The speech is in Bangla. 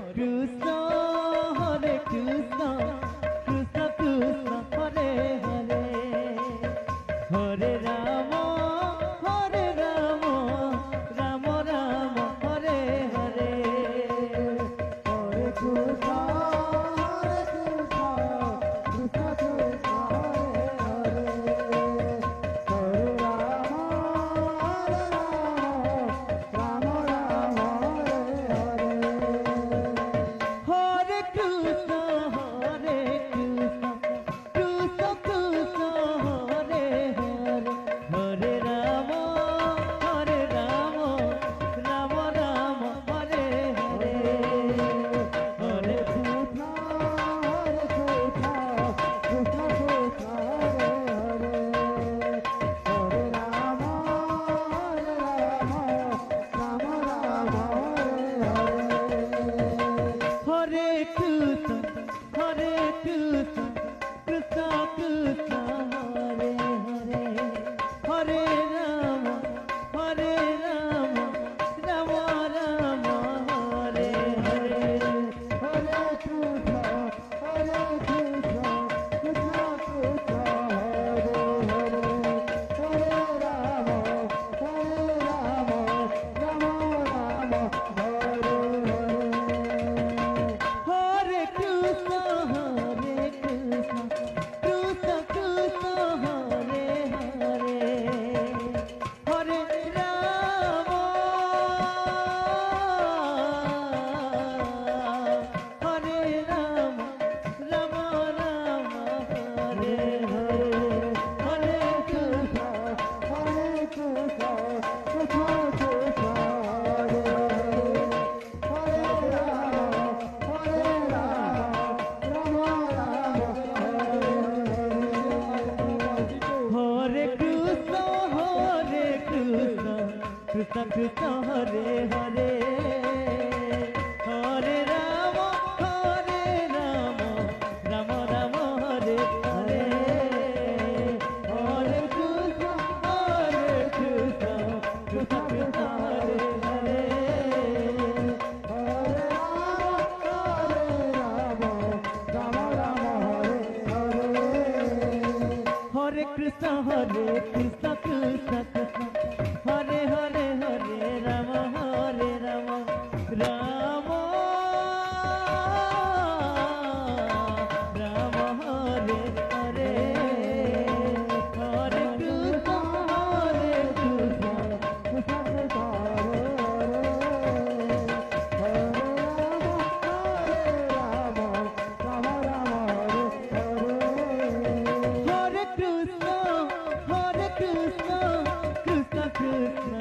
কৃষ্ণ হরে কৃষ্ণ কৃষ্ণ কৃষ্ণ হরে হরে হরে রাম রাম রাম হরে হরে হরে কৃষ্ণ কৃষ্ণ কৃষ্ণ হরে হরে হরে রাম রাম রাম হরে হরে হরে কৃষ্ণ কৃষ্ণ কৃষ্ণ হরে হরে হরে রাম রাম রাম হরে হরে হরে কৃষ্ণ কৃষ্ণ কৃষ্ণ হরে হরে হরে রাম রাম রাম হরে হরে হরে কৃষ্ণ কৃষ্ণ কৃষ্ণ হরে হরে হরে রাম রাম রাম হরে হরে হরে কৃষ্ণ কৃষ্ণ কৃষ্ণ হরে হরে হরে রাম রাম রাম হরে হরে কৃষ্ণ কৃষ্ণ কৃষ্ণ হরে হরে হরে রাম রাম রাম হরে হরে হরে কৃষ্ণ কৃষ্ণ কৃষ্ণ হরে হরে হরে রাম রাম হরে কৃষ্ণ কৃষ্ণ কৃষ্ণ হরে হরে হরে রাম রাম রাম হরে হরে হরে কৃষ্ণ কৃষ্ণ কৃষ্ণ হরে হরে হরে রাম রাম হরে হরে হরে কৃষ্ণ কৃষ্ণ কৃষ্ণ হরে হরে হরে রাম রাম রাম হরে হরে হরে কৃষ্ণ কৃষ্ণ কৃষ্ণ হরে রাম রাম হরে কৃষ্ণ কৃষ্ণ কৃষ্ণ